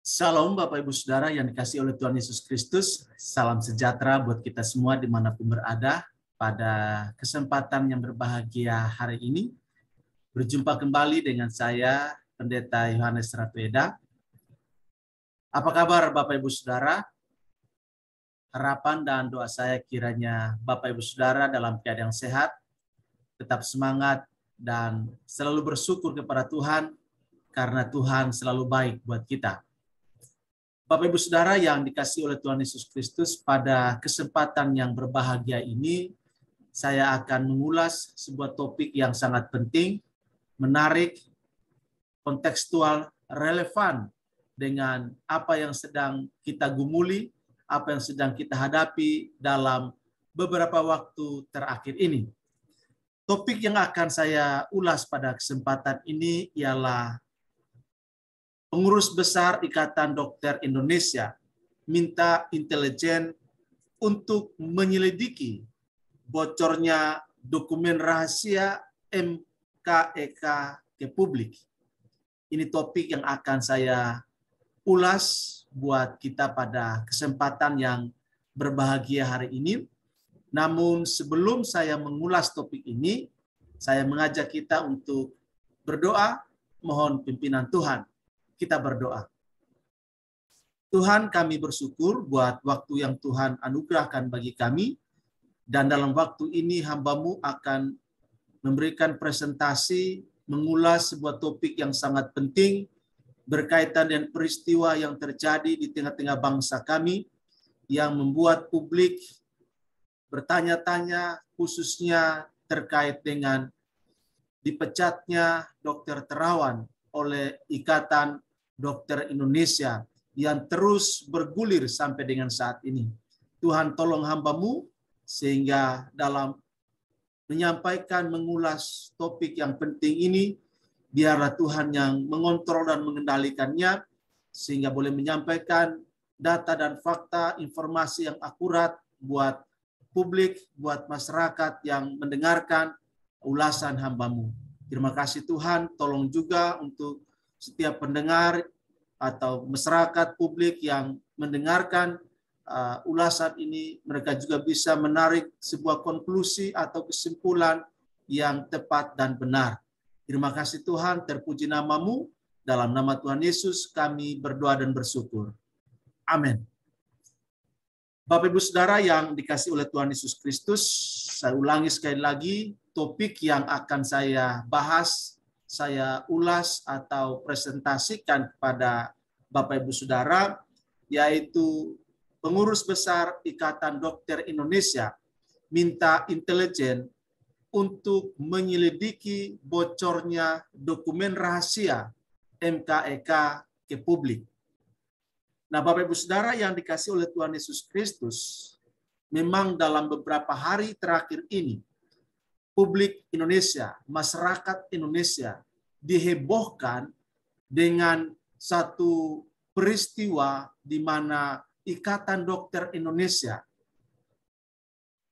Salam Bapak Ibu Saudara yang dikasihi oleh Tuhan Yesus Kristus. Salam sejahtera buat kita semua dimanapun berada. Pada kesempatan yang berbahagia hari ini, berjumpa kembali dengan saya, Pendeta Yohanes Ratueda. Apa kabar Bapak Ibu Saudara? Harapan dan doa saya kiranya Bapak Ibu Saudara dalam keadaan sehat, tetap semangat, dan selalu bersyukur kepada Tuhan, karena Tuhan selalu baik buat kita. Bapak Ibu Saudara yang dikasihi oleh Tuhan Yesus Kristus, pada kesempatan yang berbahagia ini, saya akan mengulas sebuah topik yang sangat penting, menarik, kontekstual, relevan dengan apa yang sedang kita gumuli, apa yang sedang kita hadapi dalam beberapa waktu terakhir ini. Topik yang akan saya ulas pada kesempatan ini ialah Pengurus Besar Ikatan Dokter Indonesia minta intelijen untuk menyelidiki bocornya dokumen rahasia MKEK ke publik. Ini topik yang akan saya ulas buat kita pada kesempatan yang berbahagia hari ini. Namun sebelum saya mengulas topik ini, saya mengajak kita untuk berdoa, mohon pimpinan Tuhan. Kita berdoa. Tuhan, kami bersyukur buat waktu yang Tuhan anugerahkan bagi kami, dan dalam waktu ini hamba-Mu akan memberikan presentasi, mengulas sebuah topik yang sangat penting berkaitan dengan peristiwa yang terjadi di tengah-tengah bangsa kami, yang membuat publik bertanya-tanya, khususnya terkait dengan dipecatnya Dr. Terawan oleh Ikatan Dokter Indonesia yang terus bergulir sampai dengan saat ini. Tuhan, tolong hamba-Mu sehingga dalam menyampaikan, mengulas topik yang penting ini, biarlah Tuhan yang mengontrol dan mengendalikannya, sehingga boleh menyampaikan data dan fakta, informasi yang akurat buat publik, buat masyarakat yang mendengarkan ulasan hamba-Mu. Terima kasih Tuhan, tolong juga untuk setiap pendengar atau masyarakat publik yang mendengarkan ulasan ini, mereka juga bisa menarik sebuah konklusi atau kesimpulan yang tepat dan benar. Terima kasih Tuhan, terpuji nama-Mu. Dalam nama Tuhan Yesus kami berdoa dan bersyukur. Amin. Bapak Ibu Saudara yang dikasihi oleh Tuhan Yesus Kristus, saya ulangi sekali lagi, topik yang akan saya bahas, saya ulas atau presentasikan kepada Bapak Ibu Saudara, yaitu Pengurus Besar Ikatan Dokter Indonesia minta intelijen untuk menyelidiki bocornya dokumen rahasia MKEK ke publik. Nah, Bapak Ibu Saudara yang dikasihi oleh Tuhan Yesus Kristus, memang dalam beberapa hari terakhir ini, publik Indonesia, masyarakat Indonesia dihebohkan dengan satu peristiwa di mana Ikatan Dokter Indonesia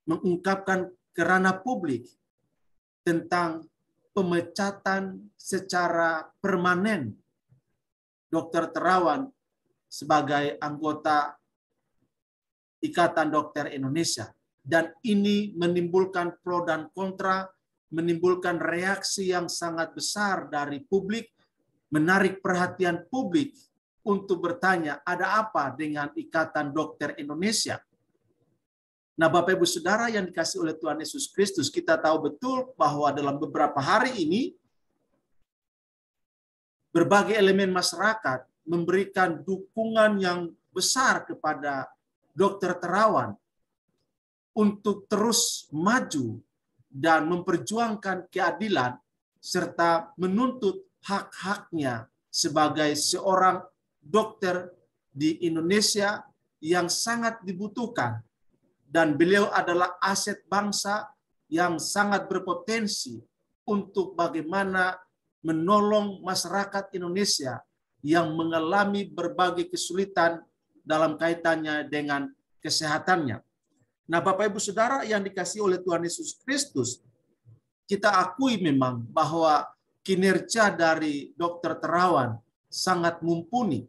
mengungkapkan ke ranah publik tentang pemecatan secara permanen Dr. Terawan sebagai anggota Ikatan Dokter Indonesia. Dan ini menimbulkan pro dan kontra, menimbulkan reaksi yang sangat besar dari publik, menarik perhatian publik untuk bertanya, ada apa dengan Ikatan Dokter Indonesia? Nah, Bapak Ibu Saudara yang dikasihi oleh Tuhan Yesus Kristus, kita tahu betul bahwa dalam beberapa hari ini, berbagai elemen masyarakat memberikan dukungan yang besar kepada Dr. Terawan untuk terus maju dan memperjuangkan keadilan serta menuntut hak-haknya sebagai seorang dokter di Indonesia yang sangat dibutuhkan, dan beliau adalah aset bangsa yang sangat berpotensi untuk bagaimana menolong masyarakat Indonesia yang mengalami berbagai kesulitan dalam kaitannya dengan kesehatannya. Nah, Bapak Ibu Saudara yang dikasihi oleh Tuhan Yesus Kristus, kita akui memang bahwa kinerja dari Dr. Terawan sangat mumpuni.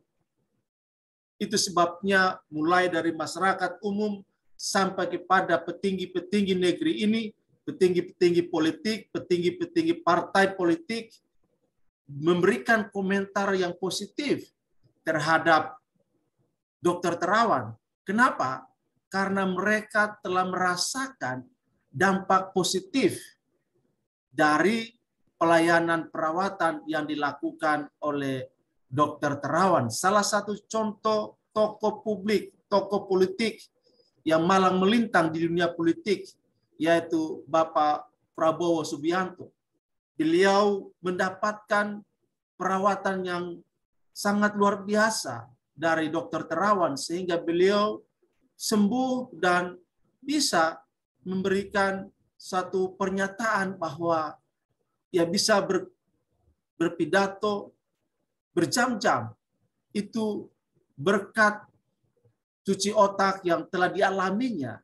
Itu sebabnya mulai dari masyarakat umum sampai kepada petinggi-petinggi negeri ini, petinggi-petinggi politik, petinggi-petinggi partai politik, memberikan komentar yang positif terhadap Dr. Terawan. Kenapa? Karena mereka telah merasakan dampak positif dari pelayanan perawatan yang dilakukan oleh Dr. Terawan. Salah satu contoh tokoh publik, tokoh politik yang malang melintang di dunia politik, yaitu Bapak Prabowo Subianto. Beliau mendapatkan perawatan yang sangat luar biasa dari Dr. Terawan, sehingga beliau sembuh dan bisa memberikan satu pernyataan bahwa ia bisa berpidato berjam-jam. Itu berkat cuci otak yang telah dialaminya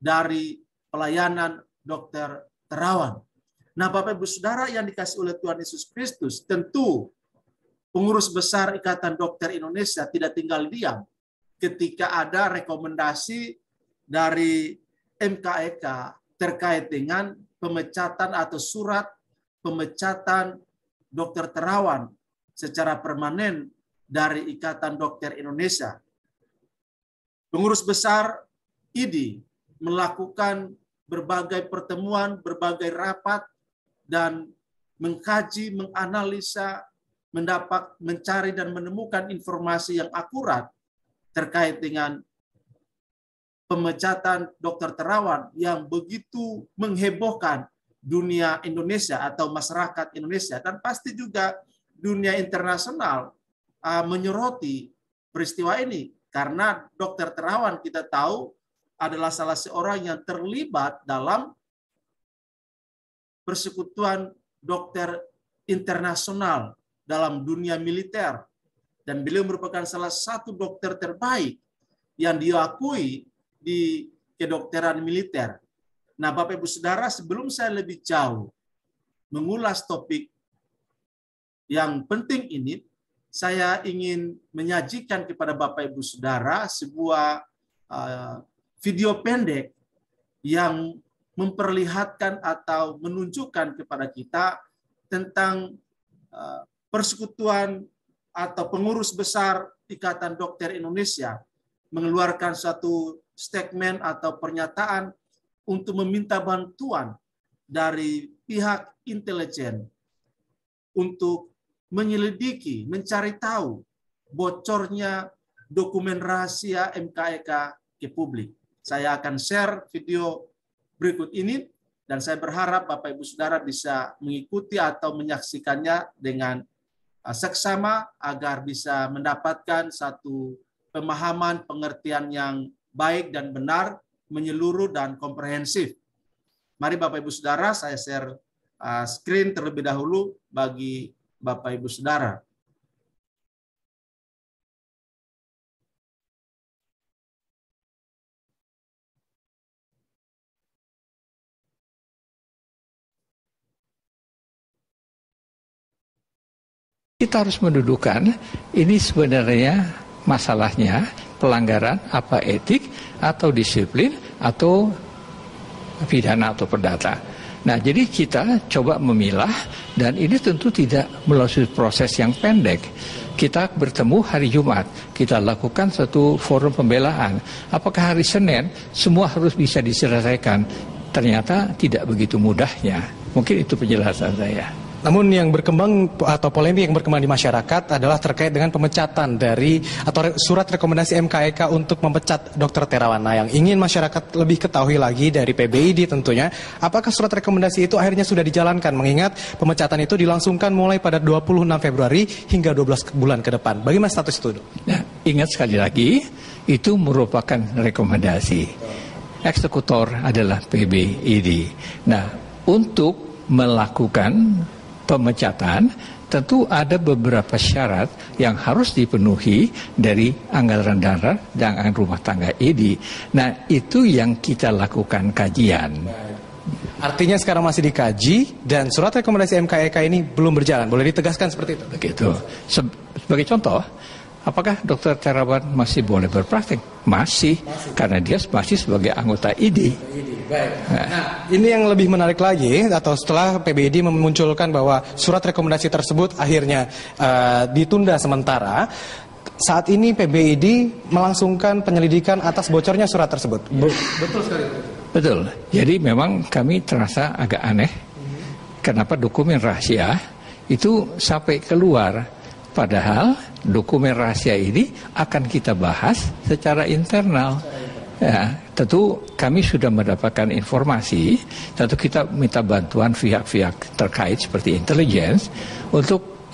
dari pelayanan Dr. Terawan. Nah, Bapak Ibu Saudara yang dikasihi oleh Tuhan Yesus Kristus, tentu pengurus besar Ikatan Dokter Indonesia tidak tinggal diam ketika ada rekomendasi dari MKEK terkait dengan pemecatan atau surat pemecatan Dr. Terawan secara permanen dari Ikatan Dokter Indonesia. Pengurus besar IDI melakukan berbagai pertemuan, berbagai rapat, dan mengkaji, menganalisa, mencari dan menemukan informasi yang akurat terkait dengan pemecatan Dr. Terawan yang begitu menghebohkan dunia Indonesia atau masyarakat Indonesia, dan pasti juga dunia internasional menyoroti peristiwa ini, karena Dr. Terawan kita tahu adalah salah seorang yang terlibat dalam persekutuan dokter internasional dalam dunia militer, dan beliau merupakan salah satu dokter terbaik yang diakui di kedokteran militer. Nah, Bapak Ibu Saudara, sebelum saya lebih jauh mengulas topik yang penting ini, saya ingin menyajikan kepada Bapak Ibu Saudara sebuah video pendek yang memperlihatkan atau menunjukkan kepada kita tentang persekutuan atau pengurus besar Ikatan Dokter Indonesia mengeluarkan satu statement atau pernyataan untuk meminta bantuan dari pihak intelijen untuk menyelidiki, mencari tahu bocornya dokumen rahasia MKEK ke publik. Saya akan share video berikut ini, dan saya berharap Bapak Ibu Saudara bisa mengikuti atau menyaksikannya dengan seksama agar bisa mendapatkan satu pemahaman, pengertian yang baik dan benar, menyeluruh dan komprehensif. Mari Bapak Ibu Saudara, saya share screen terlebih dahulu bagi Bapak Ibu Saudara. Kita harus mendudukan ini sebenarnya masalahnya pelanggaran apa etik atau disiplin atau pidana atau perdata. Nah, jadi kita coba memilah, dan ini tentu tidak melalui proses yang pendek. Kita bertemu hari Jumat, kita lakukan satu forum pembelaan. Apakah hari Senin semua harus bisa diselesaikan? Ternyata tidak begitu mudahnya. Mungkin itu penjelasan saya. Namun yang berkembang atau polemik yang berkembang di masyarakat adalah terkait dengan pemecatan dari atau surat rekomendasi MKEK untuk memecat Dr. Terawan. Nah, yang ingin masyarakat lebih ketahui lagi dari PBID tentunya, apakah surat rekomendasi itu akhirnya sudah dijalankan, mengingat pemecatan itu dilangsungkan mulai pada 26 Februari hingga 12 bulan ke depan. Bagaimana status itu, Dok? Nah, ingat sekali lagi, itu merupakan rekomendasi. Eksekutor adalah PBID. Nah, untuk melakukan pemecatan tentu ada beberapa syarat yang harus dipenuhi dari anggaran darat dan anggaran rumah tangga IDI. Nah, itu yang kita lakukan kajian. Artinya sekarang masih dikaji dan surat rekomendasi MKEK ini belum berjalan. Boleh ditegaskan seperti itu? Begitu. Sebagai contoh, Apakah Dr. Terawan masih boleh berpraktek? Masih, karena dia masih sebagai anggota ID. Baik. Nah, ini yang lebih menarik lagi, atau setelah PBID memunculkan bahwa surat rekomendasi tersebut akhirnya ditunda sementara, saat ini PBID melangsungkan penyelidikan atas bocornya surat tersebut. Betul sekali. Betul. Jadi memang kami terasa agak aneh. Kenapa dokumen rahasia itu sampai keluar? Padahal dokumen rahasia ini akan kita bahas secara internal. Ya, tentu kami sudah mendapatkan informasi, tentu kita minta bantuan pihak-pihak terkait seperti intelligence untuk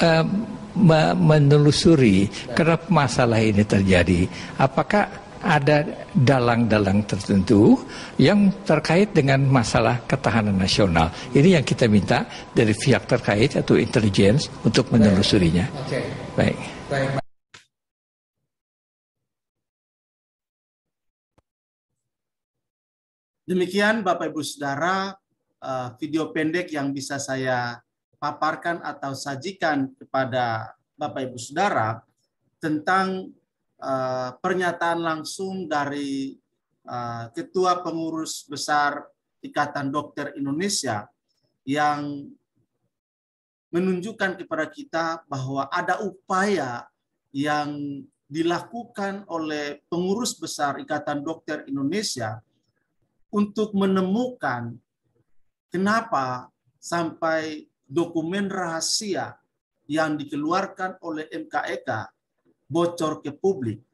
menelusuri kenapa masalah ini terjadi. Apakah ada dalang-dalang tertentu yang terkait dengan masalah ketahanan nasional. Ini yang kita minta dari pihak terkait atau intelligence untuk menelusurinya. Oke. Baik. Baik. Demikian Bapak Ibu Saudara, video pendek yang bisa saya paparkan atau sajikan kepada Bapak Ibu Saudara tentang pernyataan langsung dari Ketua Pengurus Besar Ikatan Dokter Indonesia yang menunjukkan kepada kita bahwa ada upaya yang dilakukan oleh pengurus besar Ikatan Dokter Indonesia untuk menemukan kenapa sampai dokumen rahasia yang dikeluarkan oleh MKEK bocor ke publik.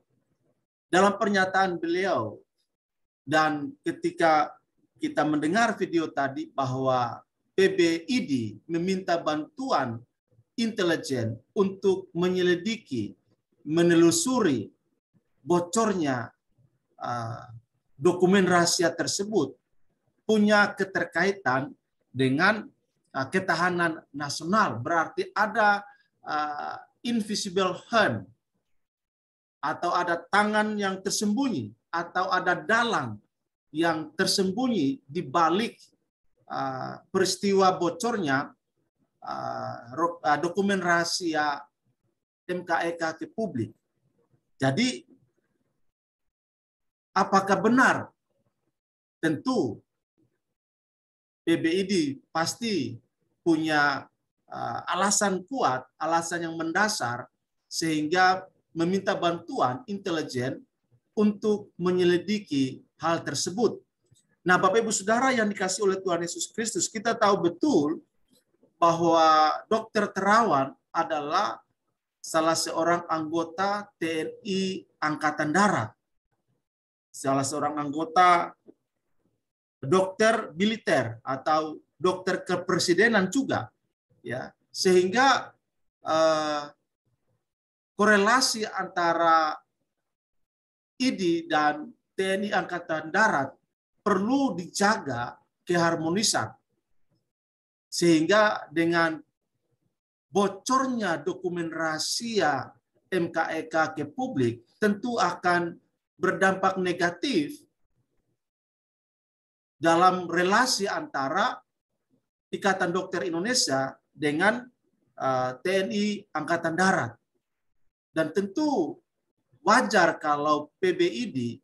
Dalam pernyataan beliau, dan ketika kita mendengar video tadi bahwa PBID meminta bantuan intelijen untuk menyelidiki, menelusuri bocornya dokumen rahasia tersebut punya keterkaitan dengan ketahanan nasional. Berarti ada invisible hand atau ada tangan yang tersembunyi atau ada dalang yang tersembunyi di balik peristiwa bocornya dokumen rahasia MKEK ke publik. Jadi apakah benar? Tentu PBID pasti punya alasan kuat, alasan yang mendasar sehingga meminta bantuan intelijen untuk menyelidiki hal tersebut. Nah, Bapak Ibu Saudara yang dikasihi oleh Tuhan Yesus Kristus, kita tahu betul bahwa Dr. Terawan adalah salah seorang anggota TNI Angkatan Darat. Salah seorang anggota dokter militer atau dokter kepresidenan juga, ya, sehingga korelasi antara ID dan TNI Angkatan Darat perlu dijaga keharmonisan, sehingga dengan bocornya dokumen rahasia MKEK ke publik tentu akan berdampak negatif dalam relasi antara Ikatan Dokter Indonesia dengan TNI Angkatan Darat. Dan tentu wajar kalau PBID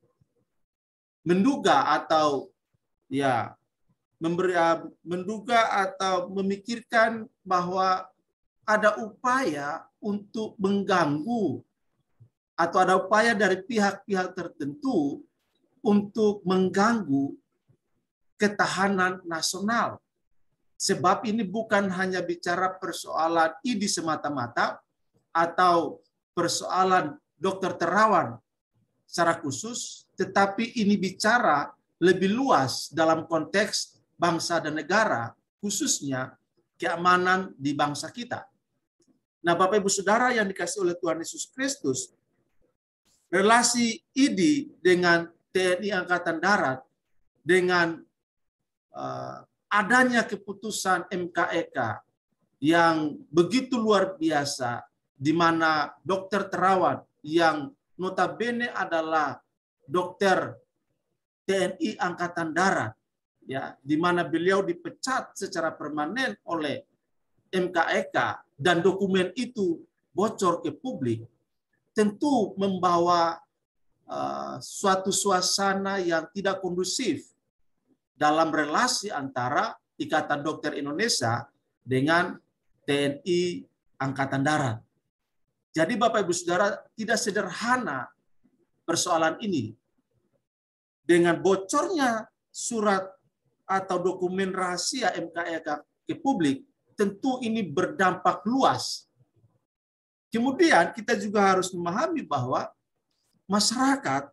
menduga atau menduga atau memikirkan bahwa ada upaya untuk mengganggu atau ada upaya dari pihak-pihak tertentu untuk mengganggu ketahanan nasional. Sebab ini bukan hanya bicara persoalan ID semata-mata atau persoalan Dr. Terawan secara khusus, tetapi ini bicara lebih luas dalam konteks bangsa dan negara, khususnya keamanan di bangsa kita. Nah, Bapak Ibu Saudara yang dikasihi oleh Tuhan Yesus Kristus, relasi ID dengan TNI Angkatan Darat dengan adanya keputusan MKEK yang begitu luar biasa, di mana Dr. Terawan yang notabene adalah dokter TNI Angkatan Darat, ya, di mana beliau dipecat secara permanen oleh MKEK dan dokumen itu bocor ke publik, tentu membawa suatu suasana yang tidak kondusif dalam relasi antara Ikatan Dokter Indonesia dengan TNI Angkatan Darat. Jadi Bapak Ibu Saudara, tidak sederhana persoalan ini. Dengan bocornya surat atau dokumen rahasia MKEK ke publik, tentu ini berdampak luas. Kemudian kita juga harus memahami bahwa masyarakat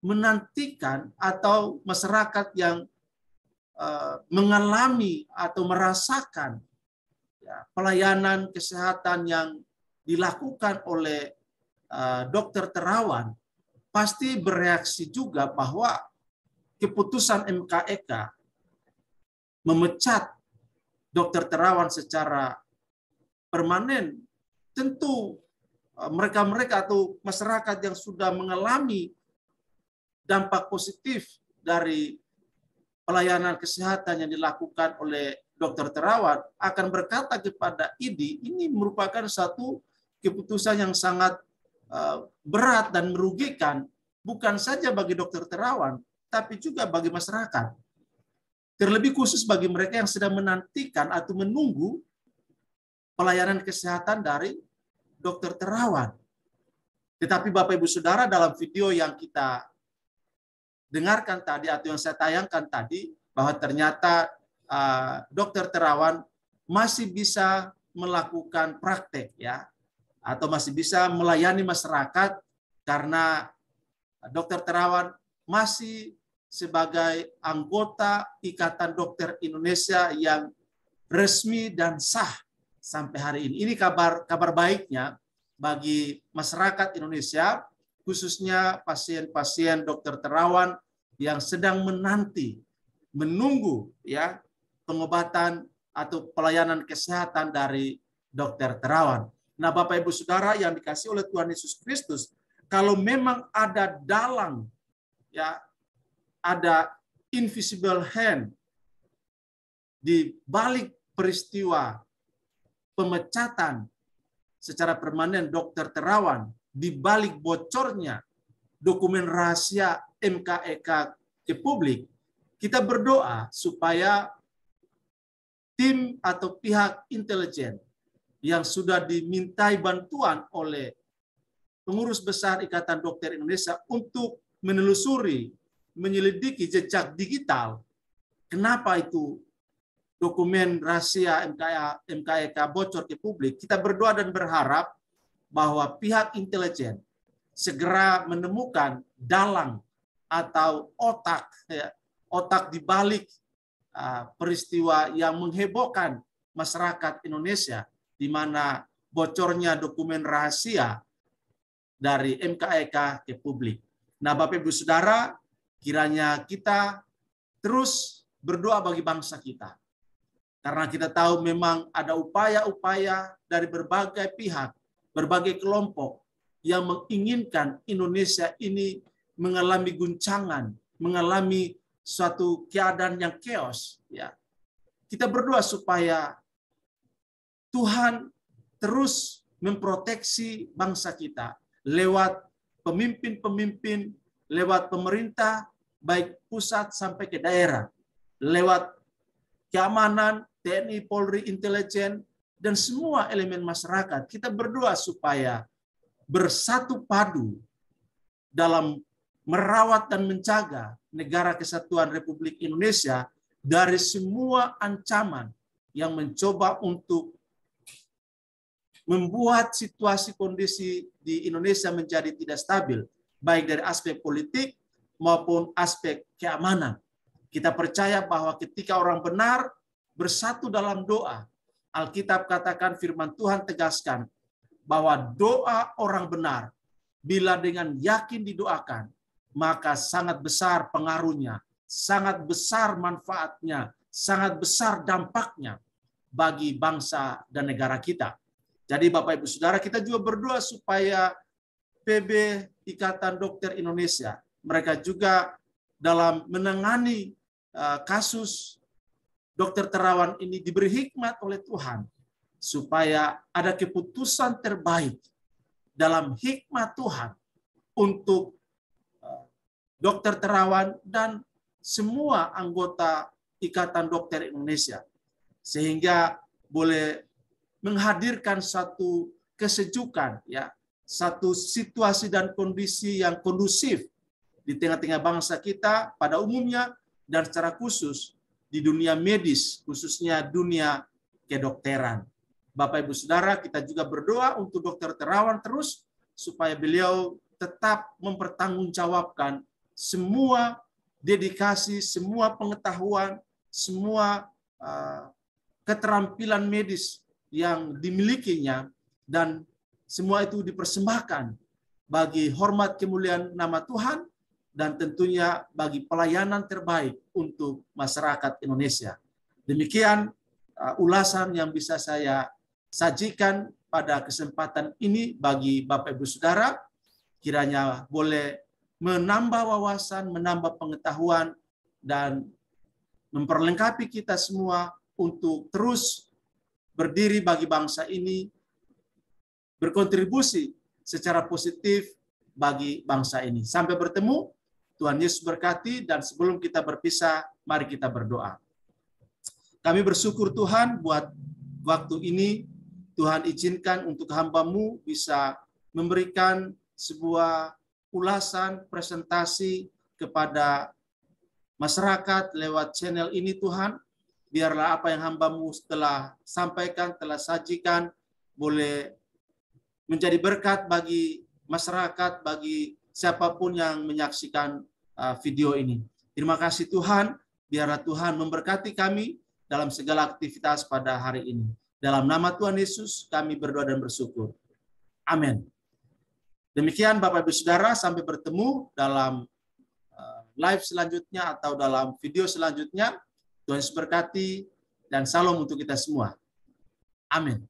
menantikan atau masyarakat yang mengalami atau merasakan pelayanan kesehatan yang dilakukan oleh Dokter Terawan pasti bereaksi juga bahwa keputusan MKEK memecat Dokter Terawan secara permanen, tentu mereka-mereka atau masyarakat yang sudah mengalami dampak positif dari pelayanan kesehatan yang dilakukan oleh Dokter Terawan akan berkata kepada IDI, ini merupakan satu keputusan yang sangat berat dan merugikan, bukan saja bagi Dokter Terawan, tapi juga bagi masyarakat. Terlebih khusus bagi mereka yang sedang menantikan atau menunggu pelayanan kesehatan dari Dokter Terawan. Tetapi Bapak Ibu Saudara, dalam video yang kita dengarkan tadi atau yang saya tayangkan tadi, bahwa ternyata Dokter Terawan masih bisa melakukan praktek, ya, atau masih bisa melayani masyarakat karena Dokter Terawan masih sebagai anggota Ikatan Dokter Indonesia yang resmi dan sah sampai hari ini. Ini kabar baiknya bagi masyarakat Indonesia, khususnya pasien-pasien Dokter Terawan yang sedang menunggu ya pengobatan atau pelayanan kesehatan dari Dokter Terawan. Nah, Bapak Ibu Saudara yang dikasihi oleh Tuhan Yesus Kristus, kalau memang ada dalang, ya, ada invisible hand di balik peristiwa pemecatan secara permanen Dokter Terawan, di balik bocornya dokumen rahasia MKEK ke publik, kita berdoa supaya tim atau pihak intelijen yang sudah dimintai bantuan oleh pengurus besar Ikatan Dokter Indonesia untuk menelusuri, menyelidiki jejak digital, kenapa itu dokumen rahasia MKEK bocor ke publik, kita berdoa dan berharap bahwa pihak intelijen segera menemukan dalang atau otak, ya, otak di balik peristiwa yang menghebohkan masyarakat Indonesia, di mana bocornya dokumen rahasia dari MKEK ke publik. Nah, Bapak Ibu Saudara, kiranya kita terus berdoa bagi bangsa kita. Karena kita tahu memang ada upaya-upaya dari berbagai pihak, berbagai kelompok yang menginginkan Indonesia ini mengalami guncangan, mengalami suatu keadaan yang chaos. Ya. Kita berdoa supaya Tuhan terus memproteksi bangsa kita lewat pemimpin-pemimpin, lewat pemerintah, baik pusat sampai ke daerah, lewat keamanan, TNI, Polri, intelijen, dan semua elemen masyarakat. Kita berdoa supaya bersatu padu dalam merawat dan menjaga negara kesatuan Republik Indonesia dari semua ancaman yang mencoba untuk membuat situasi kondisi di Indonesia menjadi tidak stabil, baik dari aspek politik maupun aspek keamanan. Kita percaya bahwa ketika orang benar bersatu dalam doa, Alkitab katakan, firman Tuhan tegaskan bahwa doa orang benar bila dengan yakin didoakan, maka sangat besar pengaruhnya, sangat besar manfaatnya, sangat besar dampaknya bagi bangsa dan negara kita. Jadi Bapak Ibu Saudara, kita juga berdoa supaya PB Ikatan Dokter Indonesia, mereka juga dalam menangani kasus Dokter Terawan ini diberi hikmat oleh Tuhan supaya ada keputusan terbaik dalam hikmat Tuhan untuk Dr. Terawan dan semua anggota Ikatan Dokter Indonesia, sehingga boleh menghadirkan satu kesejukan, ya, satu situasi dan kondisi yang kondusif di tengah-tengah bangsa kita pada umumnya dan secara khusus di dunia medis, khususnya dunia kedokteran. Bapak Ibu Saudara, kita juga berdoa untuk Dr. Terawan terus supaya beliau tetap mempertanggungjawabkan semua dedikasi, semua pengetahuan, semua keterampilan medis yang dimilikinya, dan semua itu dipersembahkan bagi hormat kemuliaan nama Tuhan dan tentunya bagi pelayanan terbaik untuk masyarakat Indonesia. Demikian ulasan yang bisa saya sajikan pada kesempatan ini bagi Bapak Ibu Saudara, kiranya boleh menambah wawasan, menambah pengetahuan, dan memperlengkapi kita semua untuk terus berdiri bagi bangsa ini, berkontribusi secara positif bagi bangsa ini. Sampai bertemu, Tuhan Yesus berkati, dan sebelum kita berpisah, mari kita berdoa. Kami bersyukur Tuhan buat waktu ini, Tuhan izinkan untuk hamba-Mu bisa memberikan sebuah ulasan, presentasi kepada masyarakat lewat channel ini Tuhan. Biarlah apa yang hamba-Mu telah sampaikan, telah sajikan, boleh menjadi berkat bagi masyarakat, bagi siapapun yang menyaksikan video ini. Terima kasih Tuhan, biarlah Tuhan memberkati kami dalam segala aktivitas pada hari ini. Dalam nama Tuhan Yesus kami berdoa dan bersyukur. Amin. Demikian Bapak Ibu Saudara, sampai bertemu dalam live selanjutnya atau dalam video selanjutnya. Tuhan Yesus berkati dan salam untuk kita semua. Amin.